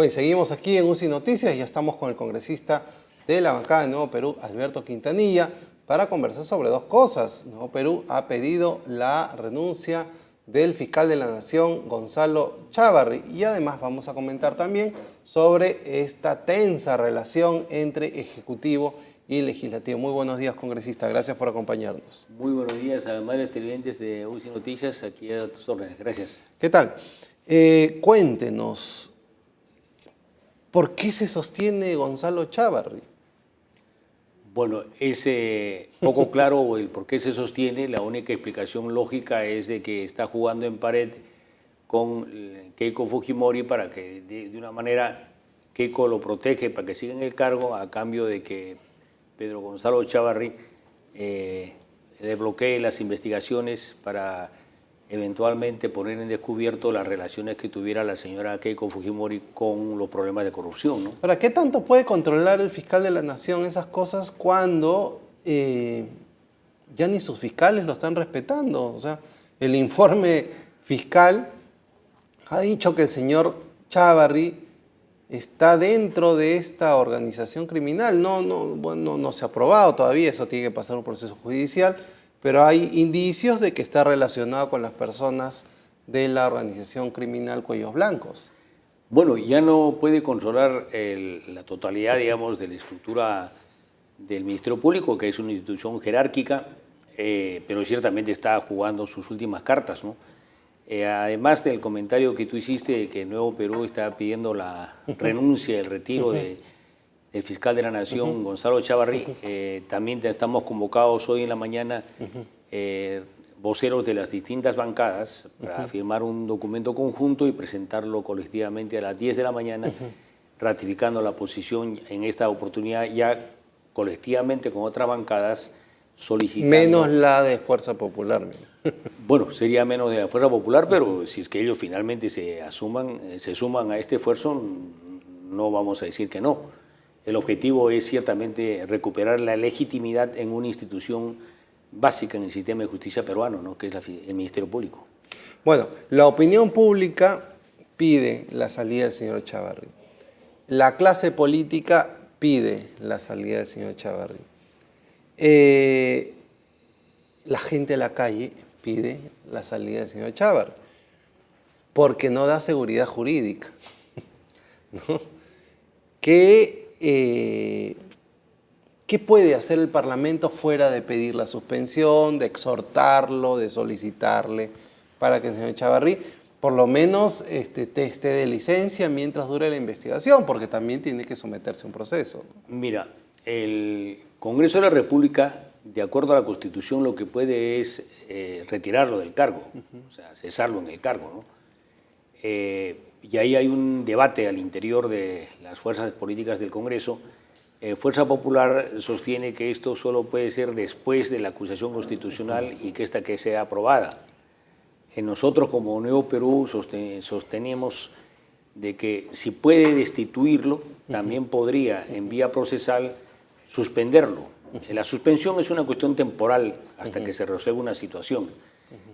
Bueno, seguimos aquí en UCI Noticias, ya estamos con el congresista de la bancada de Nuevo Perú, Alberto Quintanilla, para conversar sobre dos cosas. Nuevo Perú ha pedido la renuncia del fiscal de la Nación, Gonzalo Chávarri, y además vamos a comentar también sobre esta tensa relación entre Ejecutivo y Legislativo. Muy buenos días, congresista, gracias por acompañarnos. Muy buenos días a los amables televidentes de UCI Noticias, aquí a tus órdenes, gracias. ¿Qué tal? Cuéntenos, ¿por qué se sostiene Gonzalo Chávarri? Bueno, es poco claro el por qué se sostiene. La única explicación lógica es de que está jugando en pared con Keiko Fujimori para que de una manera Keiko lo protege para que siga en el cargo a cambio de que Pedro Gonzalo Chávarri desbloquee las investigaciones para eventualmente poner en descubierto las relaciones que tuviera la señora Keiko Fujimori con los problemas de corrupción, ¿no? Ahora, ¿qué tanto puede controlar el fiscal de la Nación esas cosas cuando ya ni sus fiscales lo están respetando? O sea, el informe fiscal ha dicho que el señor Chávarri está dentro de esta organización criminal. No se ha probado todavía, eso tiene que pasar un proceso judicial, pero hay indicios de que está relacionado con las personas de la organización criminal Cuellos Blancos. Bueno, ya no puede controlar la totalidad, digamos, de la estructura del Ministerio Público, que es una institución jerárquica, pero ciertamente está jugando sus últimas cartas, ¿no? Además del comentario que tú hiciste de que Nuevo Perú está pidiendo la renuncia, el retiro del fiscal de la Nación, Gonzalo Chávarri, también estamos convocados hoy en la mañana voceros de las distintas bancadas para firmar un documento conjunto y presentarlo colectivamente a las 10 de la mañana, ratificando la posición en esta oportunidad ya colectivamente con otras bancadas solicitando... Menos la de Fuerza Popular. Bueno, sería menos de la Fuerza Popular, pero si es que ellos finalmente se suman a este esfuerzo, no vamos a decir que no. El objetivo es ciertamente recuperar la legitimidad en una institución básica en el sistema de justicia peruano, ¿no? Que es el Ministerio Público. Bueno, la opinión pública pide la salida del señor Chávarri. La clase política pide la salida del señor Chávarri. La gente de la calle pide la salida del señor Chávarri, porque no da seguridad jurídica, ¿no? ¿Qué puede hacer el Parlamento fuera de pedir la suspensión, de exhortarlo, de solicitarle para que el señor Chávarri por lo menos esté de licencia mientras dure la investigación, porque también tiene que someterse a un proceso? Mira, el Congreso de la República, de acuerdo a la Constitución, lo que puede es retirarlo del cargo, o sea, cesarlo en el cargo, ¿no? Y ahí hay un debate al interior de las fuerzas políticas del Congreso. Fuerza Popular sostiene que esto solo puede ser después de la acusación constitucional y que esta que sea aprobada. Nosotros como Nuevo Perú sostenemos de que si puede destituirlo, también podría en vía procesal suspenderlo. La suspensión es una cuestión temporal hasta que se resuelva una situación.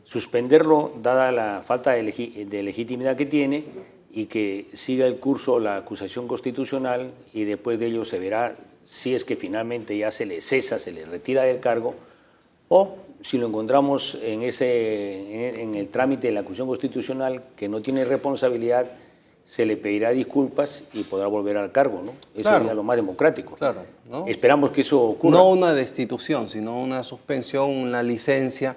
Suspenderlo, dada la falta de legitimidad que tiene, y que siga el curso la acusación constitucional y después de ello se verá si es que finalmente ya se le cesa, se le retira del cargo, o si lo encontramos en el trámite de la acusación constitucional que no tiene responsabilidad, se le pedirá disculpas y podrá volver al cargo, ¿no? Eso sería lo más democrático. Claro, ¿no? Esperamos que eso ocurra. No una destitución, sino una suspensión, una licencia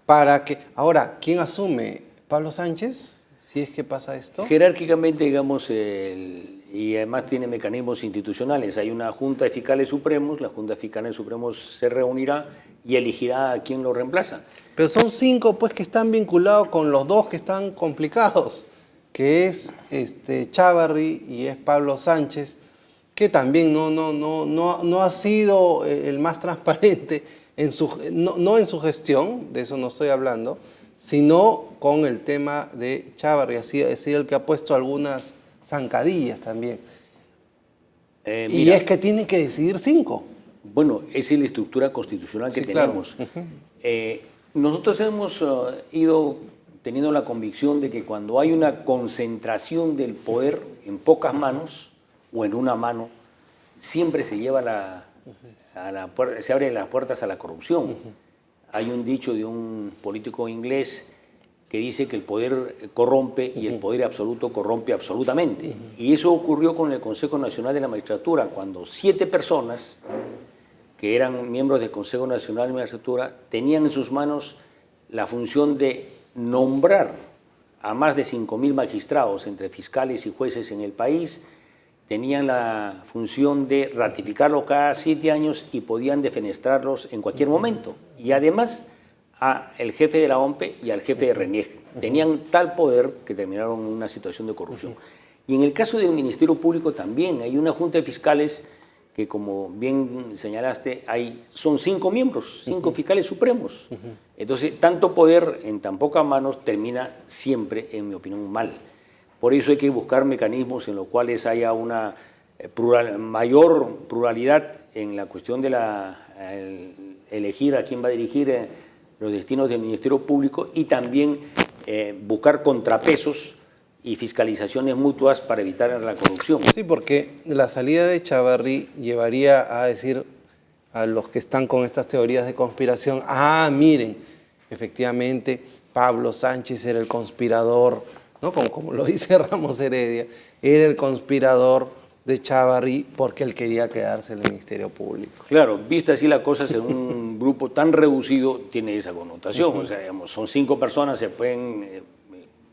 para que... Ahora, ¿quién asume? ¿Pablo Sánchez? Si es que pasa esto. Jerárquicamente, digamos, y además tiene mecanismos institucionales. Hay una Junta de Fiscales Supremos, la Junta de Fiscales Supremos se reunirá y elegirá a quién lo reemplaza. Pero son 5 pues que están vinculados con los 2 que están complicados, que es Chávarri y es Pablo Sánchez, que también no ha sido el más transparente, no en su gestión, de eso no estoy hablando, sino con el tema de Chávarri, ha sido el que ha puesto algunas zancadillas también. Y es que tiene que decidir 5. Bueno, esa es la estructura constitucional que tenemos. Claro. Nosotros hemos ido teniendo la convicción de que cuando hay una concentración del poder en pocas manos o en una mano, siempre se lleva se abren las puertas a la corrupción. Hay un dicho de un político inglés que dice que el poder corrompe y el poder absoluto corrompe absolutamente. Y eso ocurrió con el Consejo Nacional de la Magistratura, cuando 7 personas que eran miembros del Consejo Nacional de la Magistratura tenían en sus manos la función de nombrar a más de 5.000 magistrados entre fiscales y jueces en el país, tenían la función de ratificarlo cada 7 años y podían defenestrarlos en cualquier momento. Y además al jefe de la OMPE y al jefe de RENIEC. Tenían tal poder que terminaron en una situación de corrupción. Y en el caso del Ministerio Público también hay una junta de fiscales que, como bien señalaste, son 5 miembros, 5 fiscales supremos. Entonces, tanto poder en tan pocas manos termina siempre, en mi opinión, mal. Por eso hay que buscar mecanismos en los cuales haya una mayor pluralidad en la cuestión de elegir a quién va a dirigir los destinos del Ministerio Público y también buscar contrapesos y fiscalizaciones mutuas para evitar la corrupción. Sí, porque la salida de Echavarri llevaría a decir a los que están con estas teorías de conspiración, miren, efectivamente Pablo Sánchez era el conspirador, ¿no? Como lo dice Ramos Heredia, era el conspirador de Echavarri porque él quería quedarse en el Ministerio Público. Claro, vista así la cosa, en un grupo tan reducido tiene esa connotación. O sea, digamos, son 5 personas, se pueden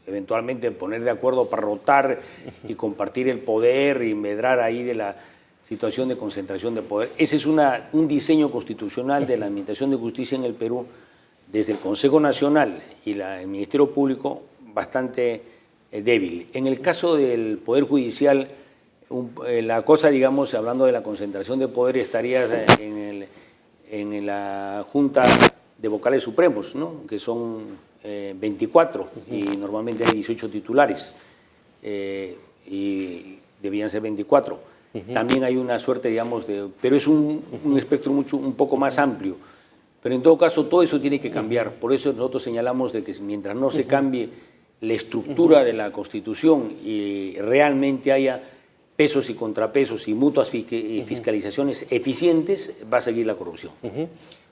eventualmente poner de acuerdo para rotar y compartir el poder y medrar ahí de la situación de concentración de poder. Ese es un diseño constitucional de la Administración de Justicia en el Perú, desde el Consejo Nacional y el Ministerio Público, bastante débil. En el caso del Poder Judicial, la cosa, digamos, hablando de la concentración de poder, estaría en la Junta de Vocales Supremos, ¿no? Que son 24 y normalmente hay 18 titulares y debían ser 24. También hay una suerte, digamos, pero es un espectro un poco más amplio. Pero en todo caso, todo eso tiene que cambiar. Por eso nosotros señalamos de que mientras no se cambie la estructura de la Constitución y realmente haya pesos y contrapesos y mutuas fiscalizaciones eficientes, va a seguir la corrupción.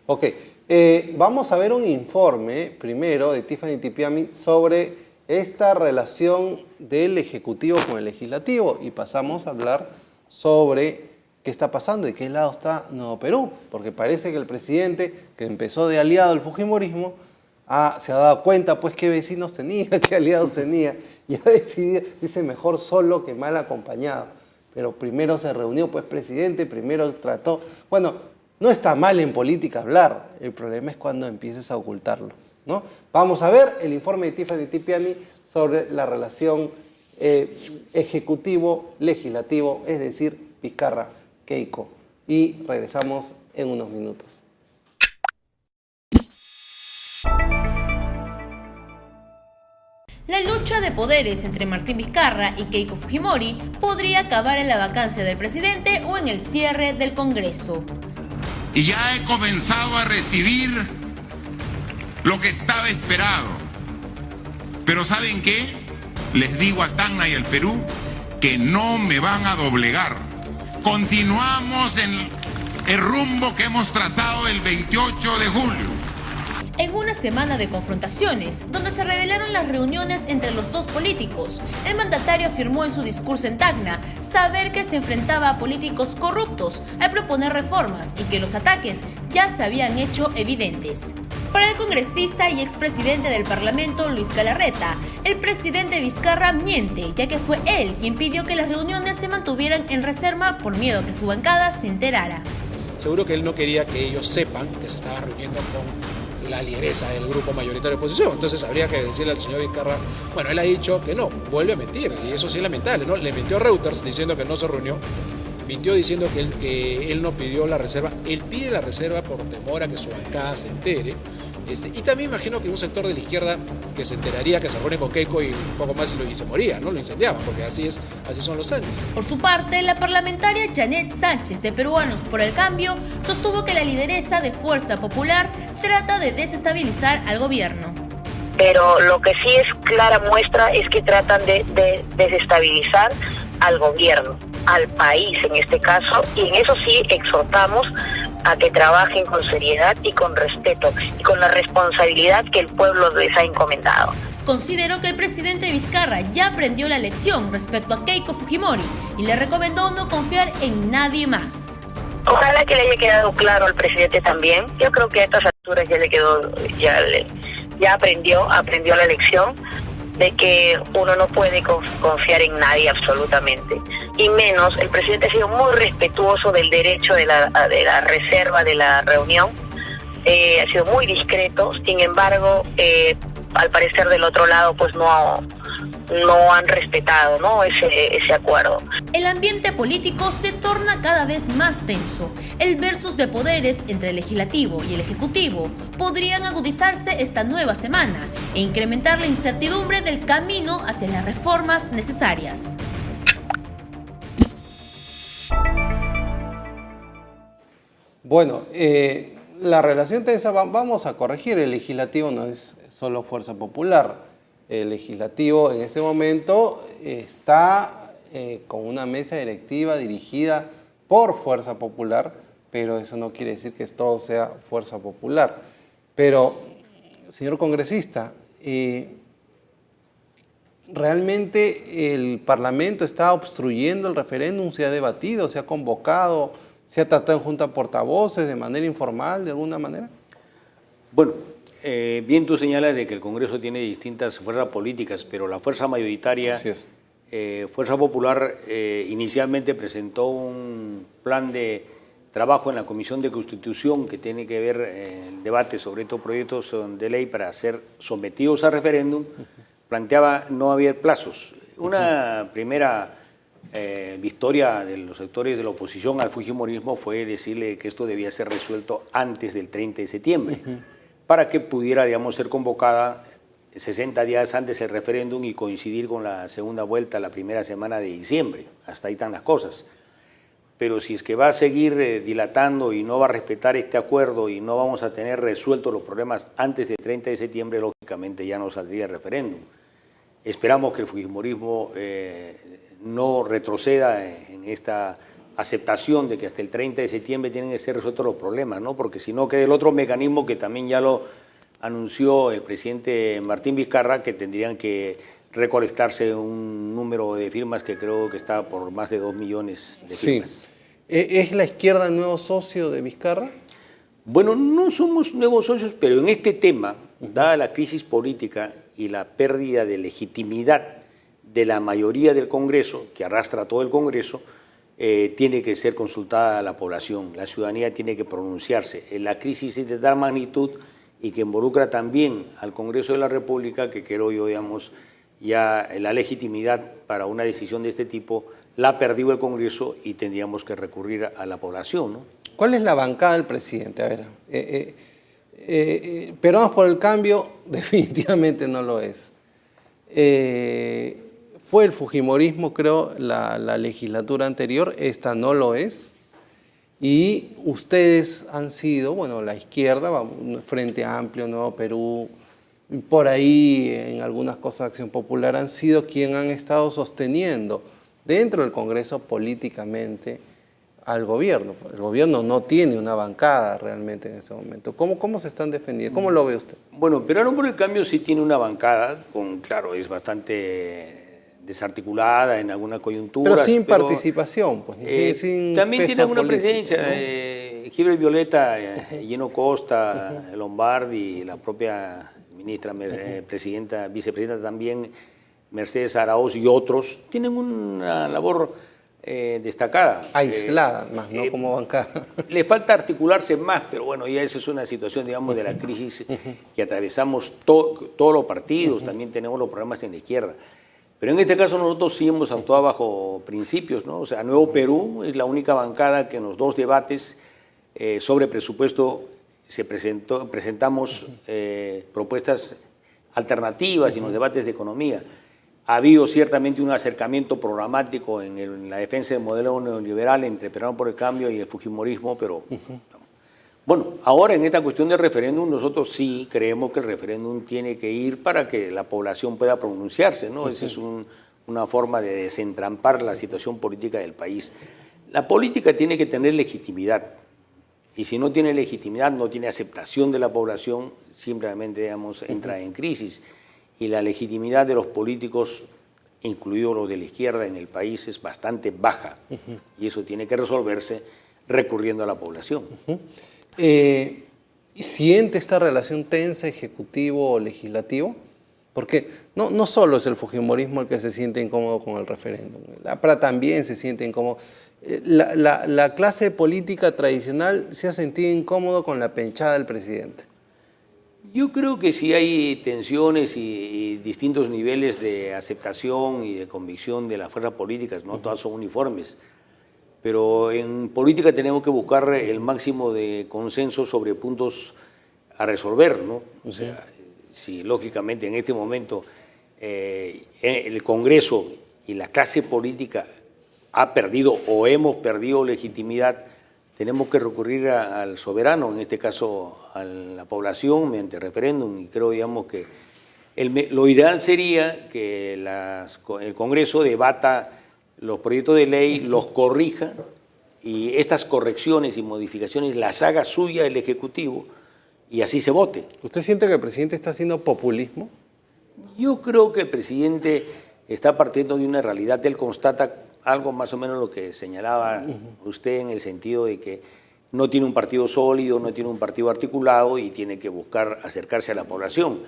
Ok, vamos a ver un informe primero de Tiffany Tipiami sobre esta relación del Ejecutivo con el Legislativo y pasamos a hablar sobre qué está pasando y qué lado está Nuevo Perú, porque parece que el presidente, que empezó de aliado al fujimorismo, se ha dado cuenta pues qué vecinos tenía, qué aliados tenía, y ha decidido, dice, mejor solo que mal acompañado. Pero primero se reunió, pues, presidente, primero trató. Bueno, no está mal en política hablar, el problema es cuando empieces a ocultarlo, ¿no? Vamos a ver el informe de Tiffany Tipiani sobre la relación ejecutivo-legislativo, es decir, Vizcarra-Keiko. Y regresamos en unos minutos. La lucha de poderes entre Martín Vizcarra y Keiko Fujimori podría acabar en la vacancia del presidente o en el cierre del Congreso. Y ya he comenzado a recibir lo que estaba esperado. Pero ¿saben qué? Les digo a Tacna y al Perú que no me van a doblegar. Continuamos en el rumbo que hemos trazado el 28 de julio. En una semana de confrontaciones, donde se revelaron las reuniones entre los dos políticos, el mandatario afirmó en su discurso en Tacna saber que se enfrentaba a políticos corruptos al proponer reformas y que los ataques ya se habían hecho evidentes. Para el congresista y expresidente del Parlamento, Luis Galarreta, el presidente Vizcarra miente, ya que fue él quien pidió que las reuniones se mantuvieran en reserva por miedo a que su bancada se enterara. Seguro que él no quería que ellos sepan que se estaba reuniendo con la lideresa del grupo mayoritario de oposición. Entonces habría que decirle al señor Vizcarra, bueno, él ha dicho que no, vuelve a mentir, y eso sí es lamentable, ¿no? Le mintió a Reuters diciendo que no se reunió, mintió diciendo que él no pidió la reserva, él pide la reserva por temor a que su bancada se entere, y también imagino que un sector de la izquierda que se enteraría que se reúne con Keiko y un poco más y se moría, ¿no? Lo incendiaba, porque así son los Andes. Por su parte, la parlamentaria Janet Sánchez de Peruanos por el Cambio sostuvo que la lideresa de Fuerza Popular trata de desestabilizar al gobierno. pero lo que sí es clara muestra es que tratan de desestabilizar al gobierno, al país en este caso, y en eso sí exhortamos a que trabajen con seriedad y con respeto y con la responsabilidad que el pueblo les ha encomendado. Consideró que el presidente Vizcarra ya aprendió la lección respecto a Keiko Fujimori y le recomendó no confiar en nadie más. Ojalá que le haya quedado claro al presidente también. Yo creo que a estas alturas ya le quedó, ya aprendió la lección de que uno no puede confiar en nadie absolutamente. Y menos, el presidente ha sido muy respetuoso del derecho de la reserva de la reunión, ha sido muy discreto, sin embargo, al parecer del otro lado pues no han respetado, ¿no?, ese acuerdo. El ambiente político se torna cada vez más tenso. El versus de poderes entre el legislativo y el ejecutivo podrían agudizarse esta nueva semana e incrementar la incertidumbre del camino hacia las reformas necesarias. Bueno, la relación tensa, vamos a corregir, el legislativo no es solo Fuerza Popular. El legislativo en este momento está con una mesa directiva dirigida por Fuerza Popular, pero eso no quiere decir que todo sea Fuerza Popular. Pero, señor congresista, ¿realmente el Parlamento está obstruyendo el referéndum? ¿Se ha debatido, se ha convocado, se ha tratado en junta de portavoces de manera informal, de alguna manera? Bueno, bien tú señalas de que el Congreso tiene distintas fuerzas políticas, pero la fuerza mayoritaria, Fuerza Popular, inicialmente presentó un plan de trabajo en la Comisión de Constitución que tiene que ver el debate sobre estos proyectos de ley para ser sometidos a referéndum. Planteaba no haber plazos. Una primera victoria de los sectores de la oposición al fujimorismo fue decirle que esto debía ser resuelto antes del 30 de septiembre. Para que pudiera, digamos, ser convocada 60 días antes del referéndum y coincidir con la segunda vuelta la primera semana de diciembre. Hasta ahí están las cosas. Pero si es que va a seguir dilatando y no va a respetar este acuerdo y no vamos a tener resueltos los problemas antes del 30 de septiembre, lógicamente ya no saldría el referéndum. Esperamos que el fujimorismo no retroceda en esta aceptación de que hasta el 30 de septiembre tienen que ser resueltos los problemas, ¿no? Porque si no queda el otro mecanismo que también ya lo anunció el presidente Martín Vizcarra, que tendrían que recolectarse un número de firmas que creo que está por más de 2 millones de firmas. Sí. ¿Es la izquierda el nuevo socio de Vizcarra? Bueno, no somos nuevos socios, pero en este tema, dada la crisis política y la pérdida de legitimidad de la mayoría del Congreso, que arrastra a todo el Congreso, tiene que ser consultada la población, la ciudadanía tiene que pronunciarse. La crisis es de tal magnitud y que involucra también al Congreso de la República, que creo yo, digamos, ya la legitimidad para una decisión de este tipo la ha perdido el Congreso y tendríamos que recurrir a la población, ¿no? ¿Cuál es la bancada del presidente? A ver, Peruanos por el Cambio definitivamente no lo es. Fue el fujimorismo, creo, la legislatura anterior, esta no lo es. Y ustedes han sido, bueno, la izquierda, Frente Amplio, Nuevo Perú, por ahí en algunas cosas de Acción Popular, han sido quien han estado sosteniendo dentro del Congreso políticamente al gobierno. El gobierno no tiene una bancada realmente en ese momento. ¿Cómo se están defendiendo? ¿Cómo lo ve usted? Bueno, Peruanos por el Cambio sí tiene una bancada, claro, es bastante desarticulada en alguna coyuntura. Pero sin participación, pues. Sin también tiene alguna político, presencia. ¿no? Gibel Violeta, Gino Costa, Lombardi, la propia ministra, vicepresidenta también, Mercedes Araoz y otros, tienen una labor destacada. Aislada, más no como bancada. Le falta articularse más, pero bueno, ya esa es una situación, digamos, de la crisis que atravesamos todos los partidos, también tenemos los problemas en la izquierda. Pero en este caso nosotros sí hemos actuado bajo principios, ¿no? O sea, Nuevo Perú es la única bancada que en los dos debates sobre presupuesto presentamos propuestas alternativas y en los debates de economía. Ha habido ciertamente un acercamiento programático en la defensa del modelo neoliberal entre Peruanos por el Cambio y el fujimorismo, pero Bueno, ahora en esta cuestión del referéndum, nosotros sí creemos que el referéndum tiene que ir para que la población pueda pronunciarse, ¿no? Esa es una forma de desentrampar la situación política del país. La política tiene que tener legitimidad, y si no tiene legitimidad, no tiene aceptación de la población, simplemente, digamos, entra en crisis. Y la legitimidad de los políticos, incluidos los de la izquierda en el país, es bastante baja, y eso tiene que resolverse recurriendo a la población. ¿Siente esta relación tensa ejecutivo-legislativo? Porque no solo es el fujimorismo el que se siente incómodo con el referéndum, el APRA también se siente incómodo. La clase política tradicional se ha sentido incómodo con la penchada del presidente. Yo creo que sí hay tensiones y distintos niveles de aceptación y de convicción de las fuerzas políticas, no todas son uniformes. Pero en política tenemos que buscar el máximo de consenso sobre puntos a resolver, ¿no? O sea, si lógicamente en este momento el Congreso y la clase política ha perdido o hemos perdido legitimidad, tenemos que recurrir al soberano, en este caso a la población, mediante referéndum, y creo, digamos, que lo ideal sería que el Congreso debata los proyectos de ley, los corrija, y estas correcciones y modificaciones las haga suya el Ejecutivo, y así se vote. ¿Usted siente que el presidente está haciendo populismo? Yo creo que el presidente está partiendo de una realidad. Él constata algo más o menos lo que señalaba usted, en el sentido de que no tiene un partido sólido, no tiene un partido articulado y tiene que buscar acercarse a la población.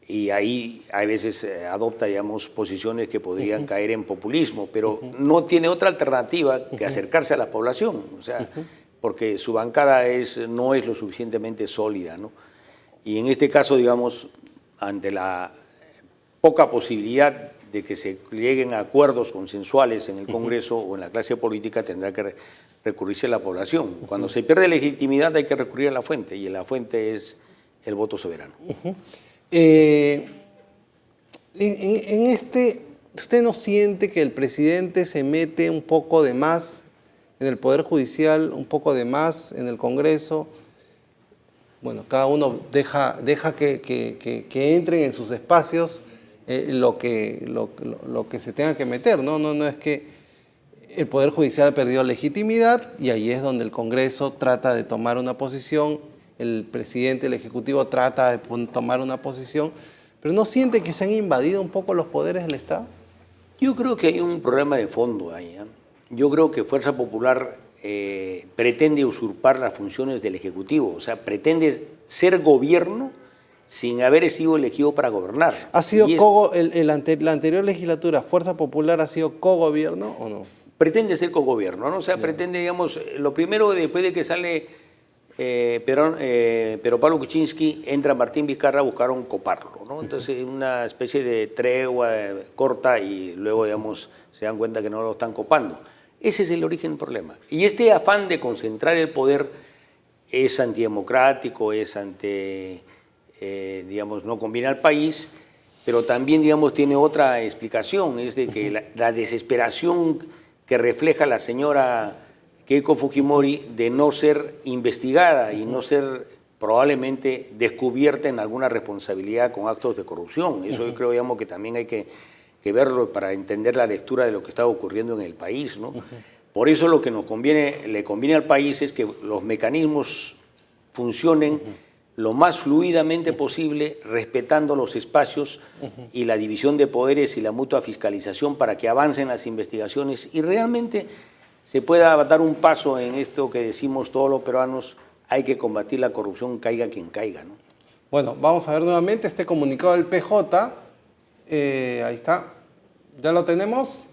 Y ahí a veces adopta, digamos, posiciones que podrían caer en populismo, pero no tiene otra alternativa que acercarse a la población, o sea, porque su bancada no es lo suficientemente sólida, ¿no? Y en este caso, digamos, ante la poca posibilidad de que se lleguen a acuerdos consensuales en el Congreso o en la clase política, tendrá que recurrirse a la población. Cuando se pierde legitimidad hay que recurrir a la fuente, y la fuente es el voto soberano. ¿Usted no siente que el presidente se mete un poco de más en el Poder Judicial, un poco de más en el Congreso? Bueno, cada uno deja que entren en sus espacios lo que se tenga que meter, ¿no? No es que el Poder Judicial ha perdido legitimidad, y ahí es donde el Congreso trata de tomar una posición, el presidente, el Ejecutivo trata de tomar una posición, pero ¿no siente que se han invadido un poco los poderes del Estado? Yo creo que hay un problema de fondo ahí, ¿eh? Yo creo que Fuerza Popular pretende usurpar las funciones del Ejecutivo, o sea, pretende ser gobierno sin haber sido elegido para gobernar. ¿Ha sido la anterior legislatura, Fuerza Popular ha sido cogobierno o no? Pretende ser cogobierno, ¿no? O sea, pretende, digamos, lo primero, después de que sale pero Pablo Kuczynski, entra Martín Vizcarra, buscaron coparlo, ¿no? Entonces, una especie de tregua corta, y luego, digamos, se dan cuenta que no lo están copando. Ese es el origen del problema. Y este afán de concentrar el poder es antidemocrático, es digamos, no conviene al país, pero también, digamos, tiene otra explicación, es de que la desesperación que refleja la señora Keiko Fujimori de no ser investigada y no ser probablemente descubierta en alguna responsabilidad con actos de corrupción. Eso yo creo, digamos, que también hay que verlo para entender la lectura de lo que está ocurriendo en el país, ¿no? Por eso lo que le conviene al país es que los mecanismos funcionen lo más fluidamente posible, respetando los espacios y la división de poderes y la mutua fiscalización, para que avancen las investigaciones y realmente se pueda dar un paso en esto que decimos todos los peruanos: hay que combatir la corrupción, caiga quien caiga, ¿no? Bueno, vamos a ver nuevamente este comunicado del PJ. Ahí está, ya lo tenemos.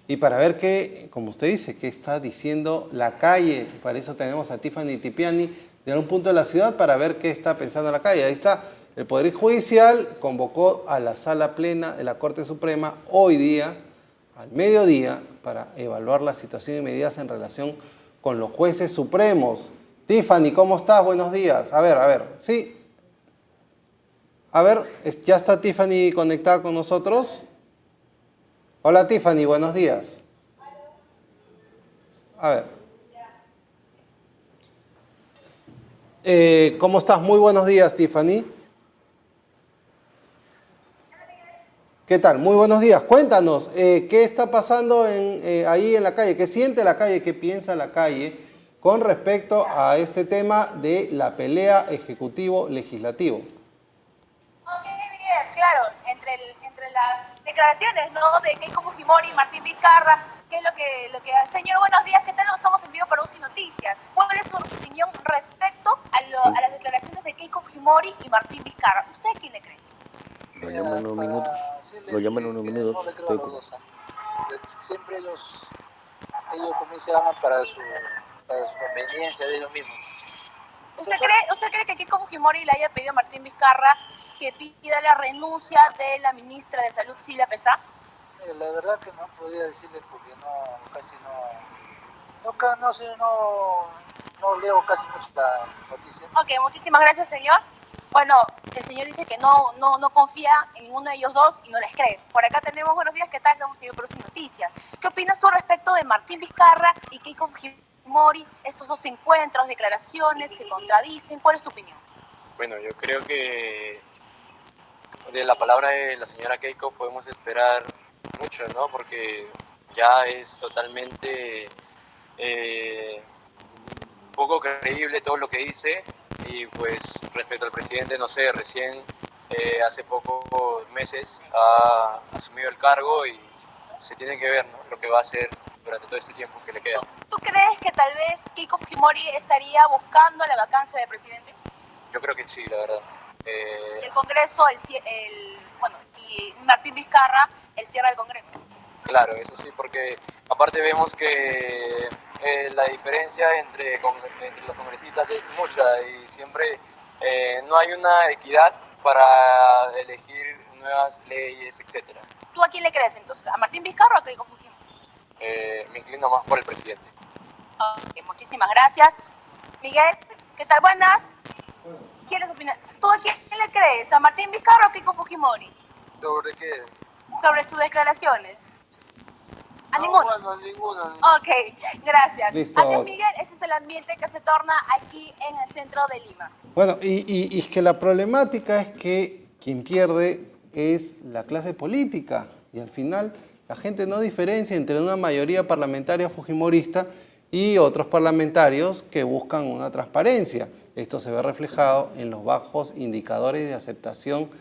Y para ver qué, como usted dice, qué está diciendo la calle, para eso tenemos a Tiffany Tipiani de algún punto de la ciudad, para ver qué está pensando la calle. Ahí está, el Poder Judicial convocó a la Sala Plena de la Corte Suprema hoy día, al mediodía, para evaluar la situación y medidas en relación con los jueces supremos. Tiffany, ¿cómo estás? Buenos días. A ver, ¿sí? A ver, ¿ya está Tiffany conectada con nosotros? Hola Tiffany, buenos días. A ver. ¿Cómo estás? Muy buenos días, Tiffany. ¿Qué tal? Muy buenos días. Cuéntanos, ¿qué está pasando ahí en la calle? ¿Qué siente la calle? ¿Qué piensa la calle con respecto a este tema de la pelea ejecutivo-legislativo? Ok, bien, claro, entre las declaraciones, ¿no?, de Keiko Fujimori y Martín Vizcarra, ¿qué es lo que señor, buenos días, ¿qué tal? Estamos en vivo para UCI Noticias. ¿Cuál es su opinión respecto a las declaraciones de Keiko Fujimori y Martín Vizcarra? ¿Usted quién le cree? Lo llaman en unos minutos. Lo llaman en unos minutos. No le creo a los dos. Siempre ellos comienzan para su conveniencia de ellos mismos. ¿Usted cree que Keiko Fujimori le haya pedido a Martín Vizcarra que pida la renuncia de la ministra de Salud, Silvia Pesá? La verdad que no podría decirle porque no leo casi mucho la noticia. Ok, muchísimas gracias, señor. Bueno, el señor dice que no confía en ninguno de ellos dos y no les cree. Por acá tenemos buenos días, ¿qué tal? Estamos en Vivo Sin Noticias. ¿Qué opinas tú respecto de Martín Vizcarra y Keiko Fujimori? Estos dos encuentros, declaraciones, se contradicen. ¿Cuál es tu opinión? Bueno, yo creo que de la palabra de la señora Keiko podemos esperar mucho, ¿no? Porque ya es totalmente poco creíble todo lo que dice. Y pues respecto al presidente, no sé, recién hace pocos meses ha asumido el cargo y se tiene que ver, ¿no?, lo que va a hacer durante todo este tiempo que le queda. ¿Tú crees que tal vez Keiko Fujimori estaría buscando la vacancia de presidente? Yo creo que sí, la verdad. Y el Congreso, y Martín Vizcarra, el cierre del Congreso. Claro, eso sí, porque aparte vemos que la diferencia entre los congresistas es mucha y siempre no hay una equidad para elegir nuevas leyes, etcétera. ¿Tú a quién le crees entonces? ¿A Martín Vizcarra o a Keiko Fujimori? Me inclino más por el presidente. Ok, muchísimas gracias. Miguel, ¿qué tal? Buenas. ¿Quieres opinar? ¿Tú a quién le crees? ¿A Martín Vizcarra o a Keiko Fujimori? ¿Sobre qué? Sobre sus declaraciones. ¿A ninguno? Bueno, ninguno. Ok, gracias. Listo. Adiós, Miguel. Ese es el ambiente que se torna aquí en el centro de Lima. Bueno, y es que la problemática es que quien pierde es la clase política y al final la gente no diferencia entre una mayoría parlamentaria fujimorista y otros parlamentarios que buscan una transparencia. Esto se ve reflejado en los bajos indicadores de aceptación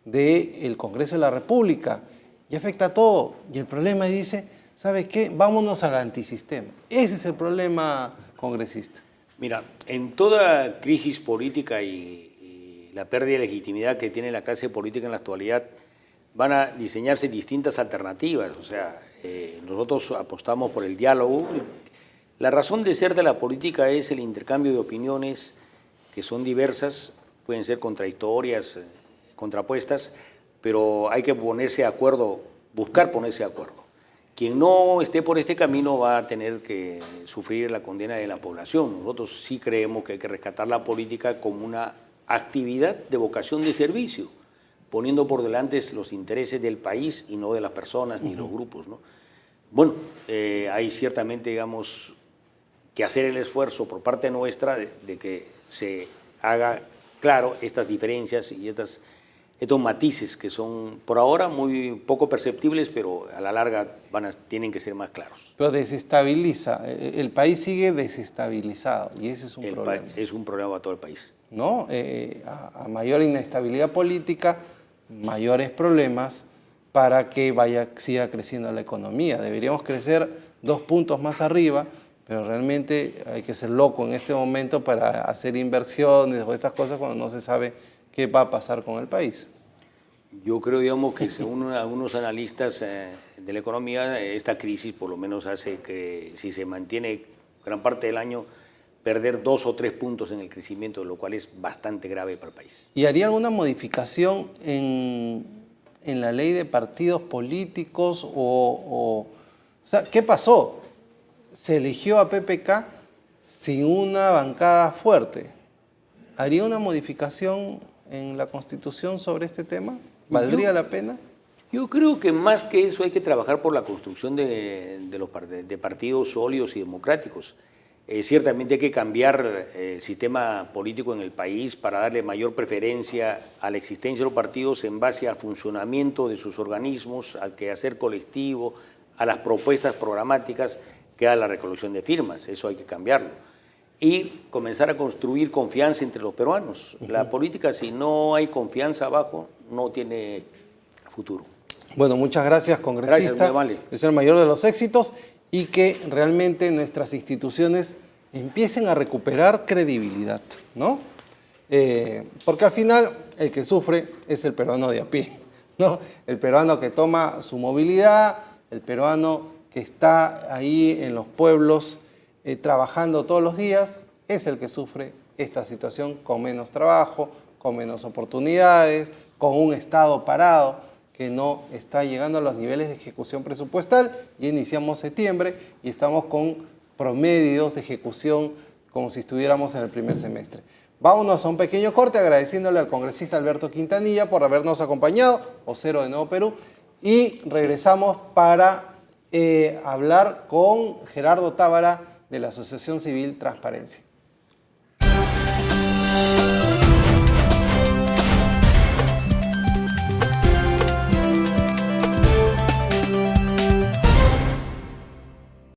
del Congreso de la República y afecta a todo. Y el problema es, dice, ¿sabe qué? Vámonos al antisistema. Ese es el problema congresista. Mira, en toda crisis política y la pérdida de legitimidad que tiene la clase política en la actualidad, van a diseñarse distintas alternativas. O sea, nosotros apostamos por el diálogo. La razón de ser de la política es el intercambio de opiniones que son diversas, pueden ser contradictorias, contrapuestas, pero hay que ponerse de acuerdo, buscar ponerse de acuerdo. Quien no esté por este camino va a tener que sufrir la condena de la población. Nosotros sí creemos que hay que rescatar la política como una actividad de vocación de servicio, poniendo por delante los intereses del país y no de las personas ni los grupos, ¿no? Bueno, hay ciertamente, digamos, que hacer el esfuerzo por parte nuestra de que se haga claro estas diferencias y estos matices que son por ahora muy poco perceptibles, pero a la larga tienen que ser más claros. Pero desestabiliza, el país sigue desestabilizado y ese es un problema. Es un problema para todo el país. ¿No? A mayor inestabilidad política, mayores problemas para que siga creciendo la economía. Deberíamos crecer 2 puntos más arriba, pero realmente hay que ser loco en este momento para hacer inversiones o estas cosas cuando no se sabe qué va a pasar con el país. Yo creo, digamos, que según algunos analistas de la economía, esta crisis por lo menos hace que, si se mantiene gran parte del año, perder 2 o 3 puntos en el crecimiento, lo cual es bastante grave para el país. ¿Y haría alguna modificación en la ley de partidos políticos o sea, qué pasó? Se eligió a PPK sin una bancada fuerte. ¿Haría una modificación en la Constitución sobre este tema? ¿Valdría la pena? Yo creo que más que eso hay que trabajar por la construcción de partidos sólidos y democráticos. Ciertamente hay que cambiar el sistema político en el país para darle mayor preferencia a la existencia de los partidos en base al funcionamiento de sus organismos, al quehacer colectivo, a las propuestas programáticas que da la recolección de firmas. Eso hay que cambiarlo. Y comenzar a construir confianza entre los peruanos. La política, si no hay confianza abajo, no tiene futuro. Bueno, muchas gracias, congresista. Gracias, muy amable. Deseo el mayor de los éxitos y que realmente nuestras instituciones empiecen a recuperar credibilidad, ¿no? Porque al final el que sufre es el peruano de a pie, ¿no? El peruano que toma su movilidad, el peruano que está ahí en los pueblos trabajando todos los días, es el que sufre esta situación con menos trabajo, con menos oportunidades, con un Estado parado que no está llegando a los niveles de ejecución presupuestal. Ya iniciamos septiembre y estamos con promedios de ejecución como si estuviéramos en el primer semestre. Vámonos a un pequeño corte agradeciéndole al congresista Alberto Quintanilla por habernos acompañado, vocero de Nuevo Perú, y regresamos para hablar con Gerardo Tábara de la Asociación Civil Transparencia.